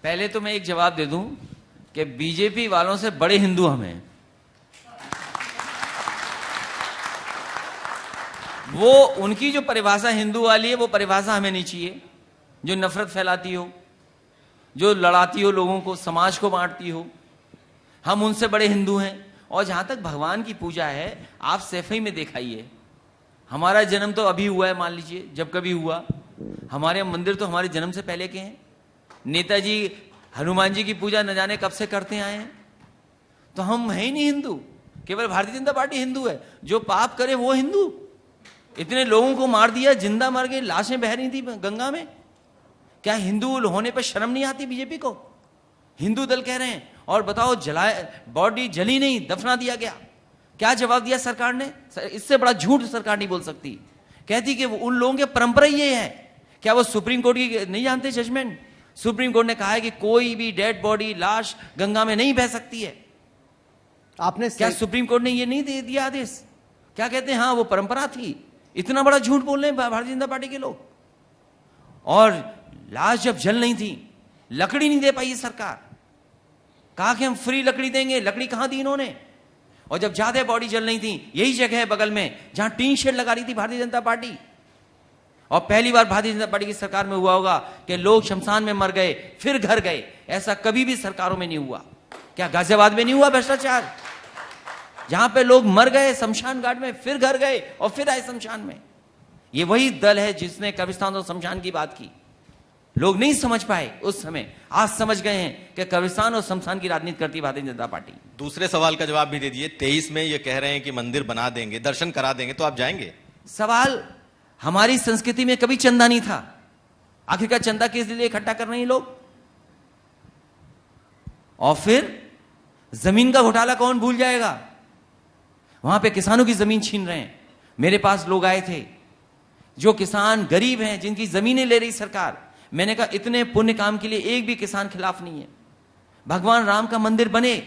पहले तो मैं एक जवाब दे दूं कि बीजेपी वालों से बड़े हिंदू हमें। वो उनकी जो परिभाषा हिंदू वाली है वो परिभाषा हमें नहीं चाहिए, जो नफरत फैलाती हो, जो लड़ाती हो लोगों को, समाज को बांटती हो। हम उनसे बड़े हिंदू हैं। और जहां तक भगवान की पूजा है, आप सैफई में दिखाइए, हमारा जन्म तो अभी हुआ है, मान लीजिए जब कभी हुआ, हमारे मंदिर तो हमारे जन्म से पहले के हैं। नेताजी हनुमान जी की पूजा न जाने कब से करते आए हैं। तो हम है ही नहीं हिंदू, केवल भारतीय जनता पार्टी हिंदू है। जो पाप करे वो हिंदू। इतने लोगों को मार दिया, जिंदा मर गए, लाशें बह रही थी गंगा में। क्या हिंदू होने पर शर्म नहीं आती बीजेपी को? हिंदू दल कह रहे हैं, और बताओ जलाए, बॉडी जली नहीं, दफना दिया गया। क्या जवाब दिया सरकार ने? इससे बड़ा झूठ सरकार नहीं बोल सकती। कहती कि उन लोगों की परंपरा ये है। क्या वो सुप्रीम कोर्ट की नहीं जानते जजमेंट? सुप्रीम कोर्ट ने कहा है कि कोई भी डेड बॉडी, लाश गंगा में नहीं बह सकती है। आपने क्या सुप्रीम कोर्ट ने ये नहीं दे दिया आदेश? क्या कहते हैं? हाँ, वो परंपरा थी। इतना बड़ा झूठ बोल रहे हैं भारतीय जनता पार्टी के लोग। और लाश जब जल नहीं थी, लकड़ी नहीं दे पाई सरकार, कहा कि हम फ्री लकड़ी देंगे। लकड़ी कहां दी इन्होंने? और जब ज्यादा बॉडी जल नहीं थी, यही जगह है बगल में जहां टीन शेड लगा रही थी भारतीय जनता पार्टी। और पहली बार भारतीय जनता पार्टी की सरकार में हुआ होगा कि लोग शमशान में मर गए फिर घर गए। ऐसा कभी भी सरकारों में नहीं हुआ। क्या गाजियाबाद में नहीं हुआ भ्रष्टाचार? जहां पे लोग मर गए शमशान घाट में, फिर घर गए और फिर आए शमशान में। ये वही दल है जिसने कब्रिस्तान और शमशान की बात की। लोग नहीं समझ पाए उस समय, आज समझ गए हैं कि कब्रिस्तान और शमशान की राजनीति करती भारतीय जनता पार्टी। दूसरे सवाल का जवाब भी दे दीजिए। 23 में ये कह रहे हैं कि मंदिर बना देंगे, दर्शन करा देंगे, तो आप जाएंगे? सवाल, हमारी संस्कृति में कभी चंदा नहीं था। आखिरकार चंदा किस लिए इकट्ठा कर रहे हैं लोग? और फिर जमीन का घोटाला कौन भूल जाएगा? वहां पे किसानों की जमीन छीन रहे हैं। मेरे पास लोग आए थे जो किसान गरीब हैं, जिनकी जमीनें ले रही सरकार। मैंने कहा इतने पुण्य काम के लिए एक भी किसान खिलाफ नहीं है। भगवान राम का मंदिर बने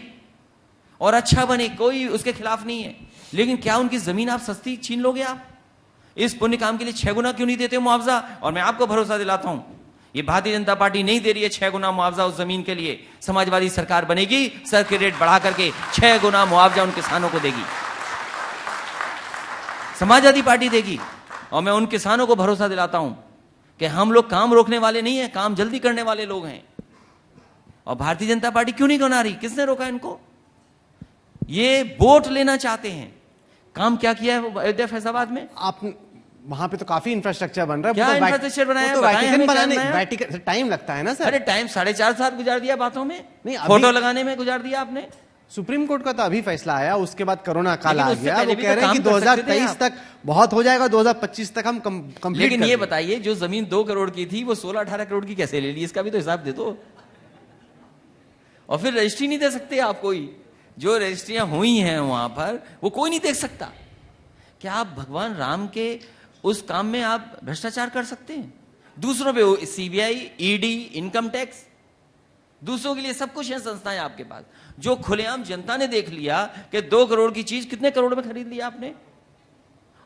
और अच्छा बने, कोई उसके खिलाफ नहीं है। लेकिन क्या उनकी जमीन आप सस्ती छीन लोगे? आप इस पुण्य काम के लिए 6 गुना क्यों नहीं देते मुआवजा? और मैं आपको भरोसा दिलाता हूं, ये भारतीय जनता पार्टी नहीं दे रही है 6 गुना मुआवजा उस जमीन के लिए। समाजवादी सरकार बनेगी, सर के रेट बढ़ा करके 6 गुना मुआवजा उन किसानों को देगी, समाजवादी पार्टी देगी। और मैं उन किसानों को भरोसा दिलाता हूं कि हम लोग काम रोकने वाले नहीं है, काम जल्दी करने वाले लोग हैं। और भारतीय जनता पार्टी क्यों नहीं बना रही? किसने रोका इनको? ये वोट लेना चाहते हैं। काम क्या किया है अयोध्या फैजाबाद में? आप वहां पे तो काफी इंफ्रास्ट्रक्चर बन रहा है। क्या इंफ्रास्ट्रक्चर बनाया? वैटिकन बनाने टाइम लगता है ना सर। अरे टाइम 4.5 साल गुजार दिया बातों में, नहीं फोटो लगाने में गुजार दिया आपने। सुप्रीम कोर्ट का तो अभी फैसला आया, उसके बाद कोरोना काल आ गया। वो कह रहे हैं कि 2023 तक बहुत हो जाएगा, 2025 तक हम कंप्लीट। लेकिन ये बताइए, जो जमीन 2 करोड़ की थी वो 16-18 करोड़ की कैसे ले ली? इसका भी तो हिसाब दे दो। और फिर रजिस्ट्री नहीं दे सकते आप कोई? जो रजिस्ट्रियां हुई हैं वहां पर वो कोई नहीं देख सकता। क्या आप भगवान राम के उस काम में आप भ्रष्टाचार कर सकते हैं? दूसरों पे सीबीआई, ईडी, इनकम टैक्स, दूसरों के लिए सब कुछ है संस्थाएं आपके पास। जो खुलेआम जनता ने देख लिया कि 2 करोड़ की चीज कितने करोड़ में खरीद लिया आपने।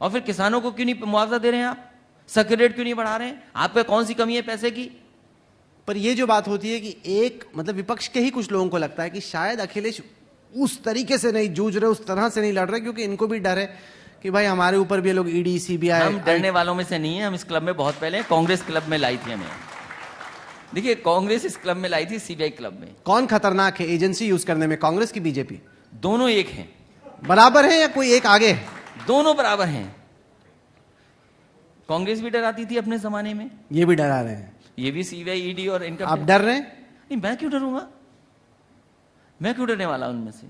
और फिर किसानों को क्यों नहीं मुआवजा दे रहे हैं आप? सर्किट रेट क्यों नहीं बढ़ा रहे हैं? आप पे कौन सी कमी है पैसे की? पर ये जो बात होती है कि एक मतलब विपक्ष के ही कुछ लोगों को लगता है कि शायद अखिलेश उस तरीके से नहीं जूझ रहे, उस तरह से नहीं लड़ रहे, क्योंकि इनको भी डर है कि भाई हमारे ऊपर भी लोग ईडी, सीबीआई। हम डरने वालों में से नहीं है। हम इस क्लब में बहुत पहले कांग्रेस क्लब में लाई थी हमें। देखिए, कांग्रेस इस क्लब में लाई थी, सीबीआई क्लब में। कौन खतरनाक है एजेंसी यूज करने में, कांग्रेस की बीजेपी? दोनों एक हैं। बराबर है या कोई एक आगे है? दोनों बराबर हैं। कांग्रेस भी डराती थी अपने जमाने में, ये भी डरा रहे हैं। ये भी सीबीआई, ईडी और इनकम। आप डर रहे हैं? नहीं, मैं क्यों डरूंगा? मैं क्यों डरने वाला उनमें से?